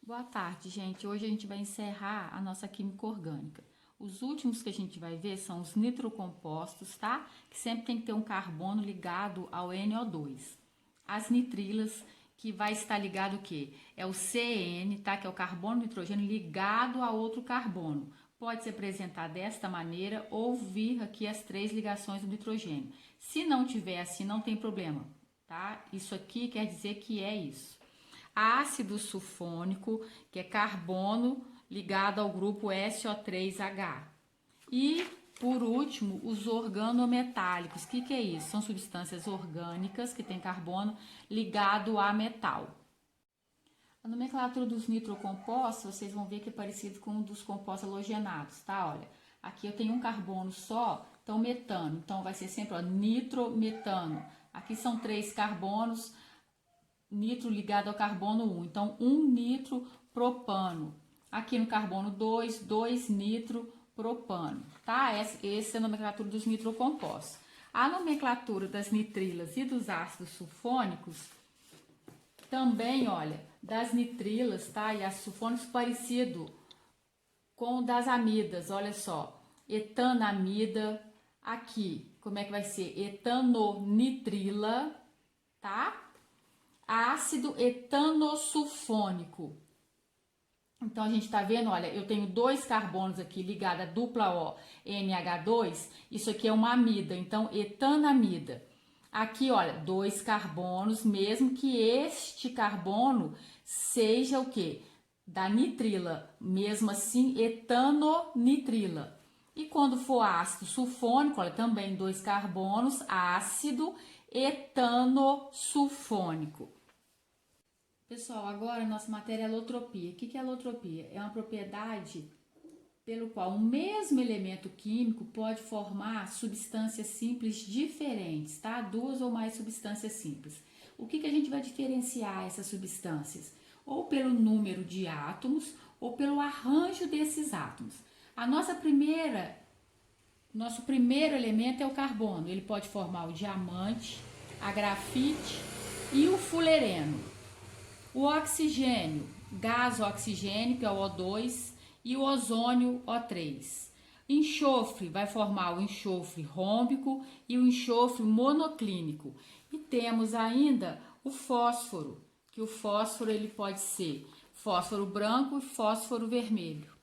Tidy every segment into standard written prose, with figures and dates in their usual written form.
Boa tarde, gente. Hoje a gente vai encerrar a nossa química orgânica. Os últimos que a gente vai ver são os nitrocompostos, tá? Que sempre tem que ter um carbono ligado ao NO2. As nitrilas, que vai estar ligado o quê? É o CN, tá? Que é o carbono nitrogênio ligado a outro carbono. Pode se apresentar desta maneira ou vir aqui as três ligações do nitrogênio. Se não tiver assim, não tem problema, tá? Isso aqui quer dizer que é isso. Ácido sulfônico, que é carbono ligado ao grupo SO3H. E, por último, os organometálicos. O que é isso? São substâncias orgânicas que têm carbono ligado a metal. A nomenclatura dos nitrocompostos, vocês vão ver que é parecido com o dos compostos halogenados, tá? Olha, aqui eu tenho um carbono só, então metano. Então vai ser sempre, ó, nitrometano. Aqui são três carbonos, nitro ligado ao carbono 1. Então, 1 nitro propano. Aqui no carbono 2, 2 nitro propano. Tá? Essa é a nomenclatura dos nitrocompostos. A nomenclatura das nitrilas e dos ácidos sulfônicos também, olha, das nitrilas, tá? E ácidos sulfônicos parecido com o das amidas, olha só. Etanamida, aqui, como é que vai ser? Etanonitrila, tá? Ácido etanosulfônico. Então, a gente tá vendo, olha, eu tenho dois carbonos aqui ligados a dupla O, NH2, isso aqui é uma amida, então etanamida. Aqui, olha, dois carbonos, mesmo que este carbono seja o quê? Da nitrila, mesmo assim, etanonitrila. E quando for ácido sulfônico, olha, também dois carbonos, ácido etanosulfônico. Pessoal, agora a nossa matéria é alotropia. O que é alotropia? É uma propriedade pelo qual um mesmo elemento químico pode formar substâncias simples diferentes, tá? Duas ou mais substâncias simples. O que a gente vai diferenciar essas substâncias? Ou pelo número de átomos ou pelo arranjo desses átomos. Nosso primeiro elemento é o carbono. Ele pode formar o diamante, a grafite e o fulereno. O oxigênio, gás oxigênio, que é o O2, e o ozônio, O3. Enxofre vai formar o enxofre rômbico e o enxofre monoclínico. E temos ainda o fósforo, que o fósforo ele pode ser fósforo branco e fósforo vermelho.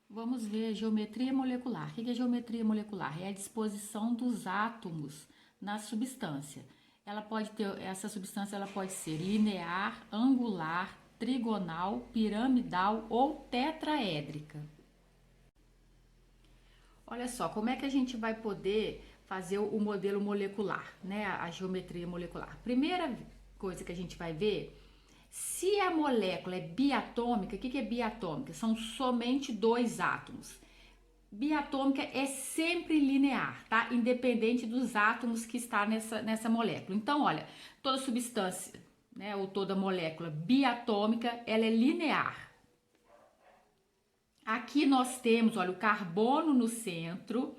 Vamos ver geometria molecular. O que é geometria molecular? É a disposição dos átomos na substância. Essa substância ela pode ser linear, angular, trigonal, piramidal ou tetraédrica. Olha só, como é que a gente vai poder fazer o modelo molecular, né? A geometria molecular. Primeira coisa que a gente vai ver, se a molécula é biatômica, o que é biatômica? São somente dois átomos. Biatômica é sempre linear, tá? Independente dos átomos que está nessa molécula. Então, olha, toda substância, né, ou toda molécula biatômica, ela é linear. Aqui nós temos, olha, o carbono no centro,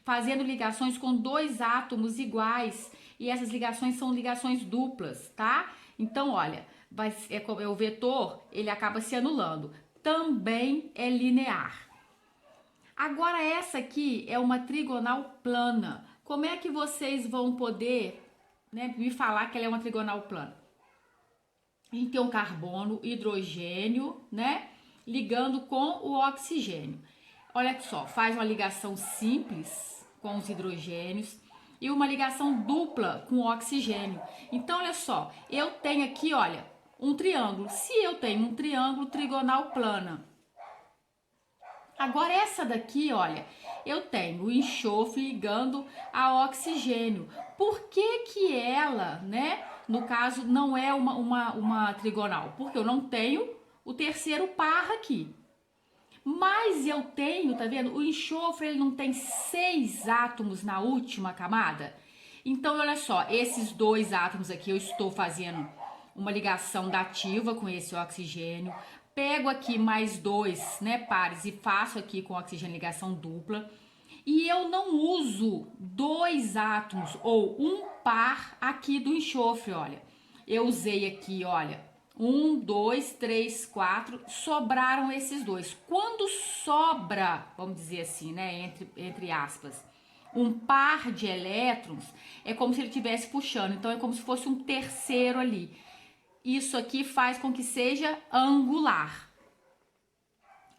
fazendo ligações com dois átomos iguais, e essas ligações são ligações duplas, tá? Então, olha, o vetor, ele acaba se anulando. Também é linear. Agora essa aqui é uma trigonal plana. Como é que vocês vão poder, né, me falar que ela é uma trigonal plana? A gente tem um carbono, hidrogênio, né, ligando com o oxigênio. Olha só, faz uma ligação simples com os hidrogênios e uma ligação dupla com o oxigênio. Então, olha só, eu tenho aqui, olha, um triângulo. Se eu tenho um triângulo, trigonal plana. Agora essa daqui, olha, eu tenho o enxofre ligando a oxigênio. Por que ela, né, no caso, não é uma trigonal? Porque eu não tenho o terceiro par aqui. Mas eu tenho, tá vendo? O enxofre, ele não tem 6 átomos na última camada. Então, olha só, esses dois átomos aqui eu estou fazendo uma ligação dativa com esse oxigênio. Pego aqui mais dois, né, pares e faço aqui com oxigênio ligação dupla. E eu não uso dois átomos ou um par aqui do enxofre, olha. Eu usei aqui, olha, Um, dois, três, quatro, sobraram esses dois. Quando sobra, vamos dizer assim, né, entre aspas, um par de elétrons, é como se ele estivesse puxando, então é como se fosse um terceiro ali. Isso aqui faz com que seja angular.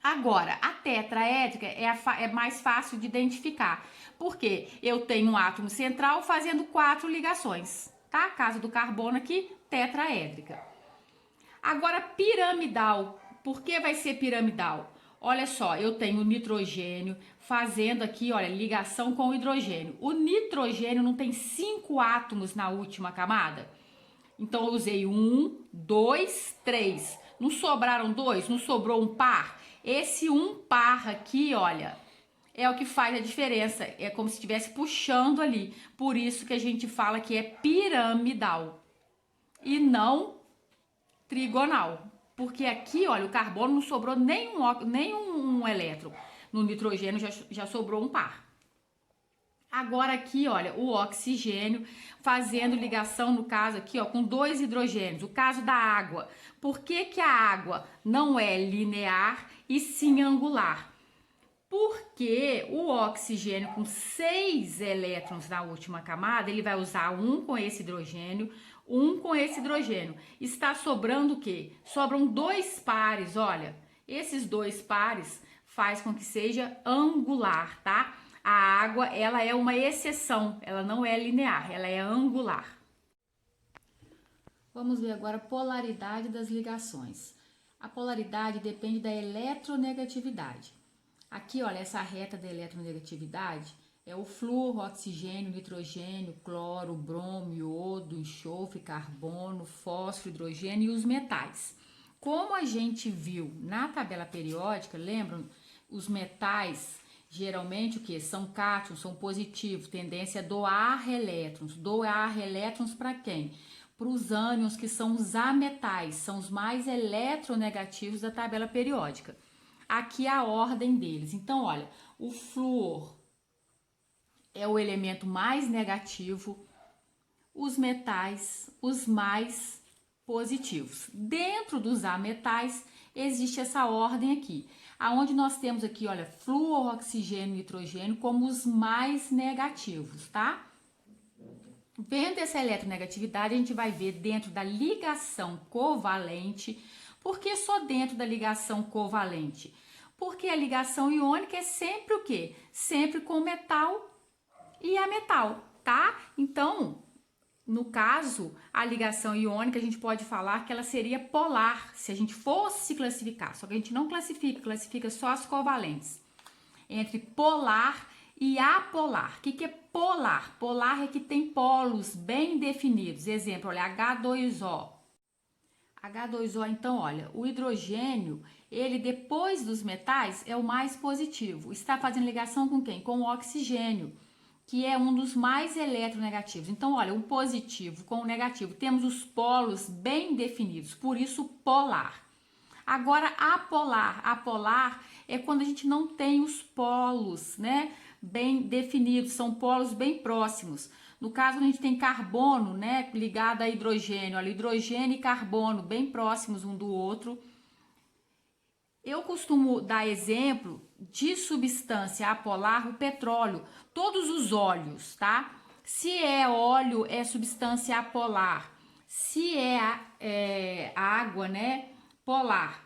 Agora, a tetraédrica é mais fácil de identificar, porque eu tenho um átomo central fazendo 4 ligações, tá? Caso do carbono aqui, tetraédrica. Agora, piramidal. Por que vai ser piramidal? Olha só, eu tenho o nitrogênio fazendo aqui, olha, ligação com o hidrogênio. O nitrogênio não tem 5 átomos na última camada? Então, eu usei 1, 2, 3. Não sobraram 2? Não sobrou um par? Esse um par aqui, olha, é o que faz a diferença. É como se estivesse puxando ali. Por isso que a gente fala que é piramidal e não trigonal. Porque aqui, olha, o carbono não sobrou nenhum elétron. No nitrogênio já sobrou um par. Agora aqui, olha, o oxigênio fazendo ligação, no caso aqui, ó, com 2 hidrogênios. O caso da água. Por que que a água não é linear e sim angular? Porque o oxigênio com 6 elétrons na última camada, ele vai usar um com esse hidrogênio, um com esse hidrogênio. Está sobrando o quê? Sobram 2 pares, olha. Esses 2 pares faz com que seja angular, tá? A água, ela é uma exceção, ela não é linear, ela é angular. Vamos ver agora a polaridade das ligações. A polaridade depende da eletronegatividade. Aqui, olha, essa reta da eletronegatividade é o flúor, oxigênio, nitrogênio, cloro, bromo, iodo, enxofre, carbono, fósforo, hidrogênio e os metais. Como a gente viu na tabela periódica, lembram? Os metais, geralmente o que? São cátions, são positivos, tendência a doar elétrons. Doar elétrons para quem? Para os ânions, que são os ametais, são os mais eletronegativos da tabela periódica. Aqui a ordem deles. Então, olha, o flúor é o elemento mais negativo, os metais, os mais positivos. Dentro dos ametais, existe essa ordem aqui, aonde nós temos aqui, olha, flúor, oxigênio e nitrogênio como os mais negativos, tá? Vendo essa eletronegatividade, a gente vai ver dentro da ligação covalente. Por que só dentro da ligação covalente? Porque a ligação iônica é sempre o quê? Sempre com metal e ametal, tá? Então, no caso, a ligação iônica, a gente pode falar que ela seria polar, se a gente fosse classificar. Só que a gente não classifica, classifica só as covalentes. Entre polar e apolar. O que é polar? Polar é que tem polos bem definidos. Exemplo, olha, H2O. H2O, então, olha, o hidrogênio, ele depois dos metais é o mais positivo. Está fazendo ligação com quem? Com o oxigênio, que é um dos mais eletronegativos. Então, olha, o positivo com o negativo. Temos os polos bem definidos, por isso polar. Agora, apolar. Apolar é quando a gente não tem os polos, né, bem definidos, são polos bem próximos. No caso, a gente tem carbono, né, ligado a hidrogênio, olha, hidrogênio e carbono bem próximos um do outro. Eu costumo dar exemplo de substância apolar, o petróleo, todos os óleos, tá? Se é óleo, é substância apolar. Se é água, né, polar,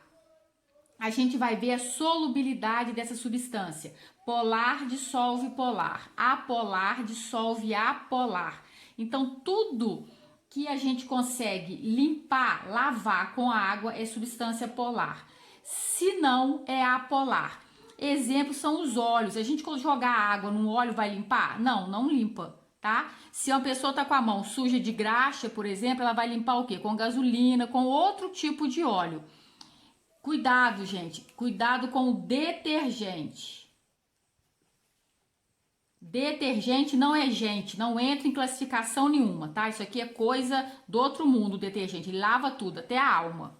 a gente vai ver a solubilidade dessa substância. Polar dissolve polar, apolar dissolve apolar. Então, tudo que a gente consegue limpar, lavar com a água é substância polar. Se não, é apolar. Exemplos são os óleos. A gente jogar água num óleo vai limpar? Não, não limpa, tá? Se uma pessoa tá com a mão suja de graxa, por exemplo, ela vai limpar o quê? Com gasolina, com outro tipo de óleo. Cuidado, gente. Cuidado com o detergente. Detergente não é gente, não entra em classificação nenhuma, tá? Isso aqui é coisa do outro mundo, o detergente. Ele lava tudo, até a alma.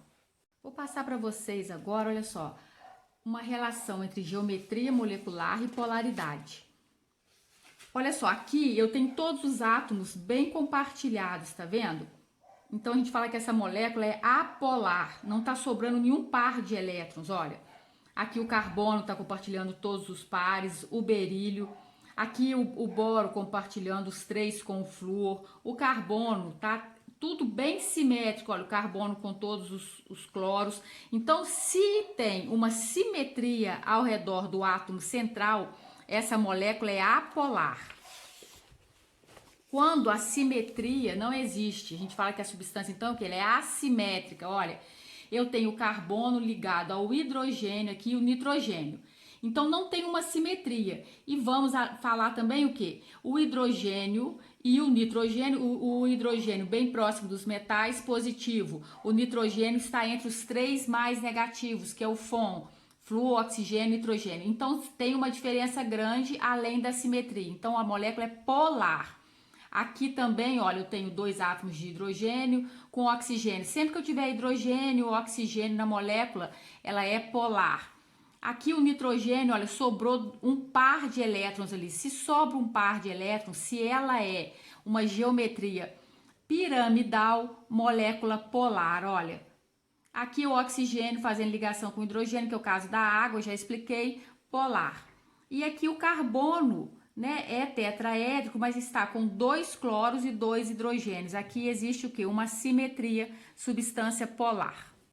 Vou passar para vocês agora, olha só, uma relação entre geometria molecular e polaridade. Olha só, aqui eu tenho todos os átomos bem compartilhados, tá vendo? Então a gente fala que essa molécula é apolar, não está sobrando nenhum par de elétrons. Olha, aqui o carbono está compartilhando todos os pares, o berílio, aqui o boro compartilhando os 3 com o flúor, o carbono tá tudo bem simétrico, olha, o carbono com todos os cloros. Então, se tem uma simetria ao redor do átomo central, essa molécula é apolar. Quando a simetria não existe, a gente fala que a substância, então, que ela é assimétrica. Olha, eu tenho o carbono ligado ao hidrogênio aqui e o nitrogênio. Então, não tem uma simetria. E vamos falar também o que? O hidrogênio e o nitrogênio, o hidrogênio bem próximo dos metais, positivo. O nitrogênio está entre os 3 mais negativos, que é o FON, flúor, oxigênio e nitrogênio. Então, tem uma diferença grande além da simetria. Então, a molécula é polar. Aqui também, olha, eu tenho 2 átomos de hidrogênio com oxigênio. Sempre que eu tiver hidrogênio ou oxigênio na molécula, ela é polar. Aqui o nitrogênio, olha, sobrou um par de elétrons ali. Se sobra um par de elétrons, se ela é uma geometria piramidal, molécula polar, olha. Aqui o oxigênio fazendo ligação com o hidrogênio, que é o caso da água, eu já expliquei, polar. E aqui o carbono, né, é tetraédrico, mas está com 2 cloros e 2 hidrogênios. Aqui existe o quê? Uma simetria, substância polar.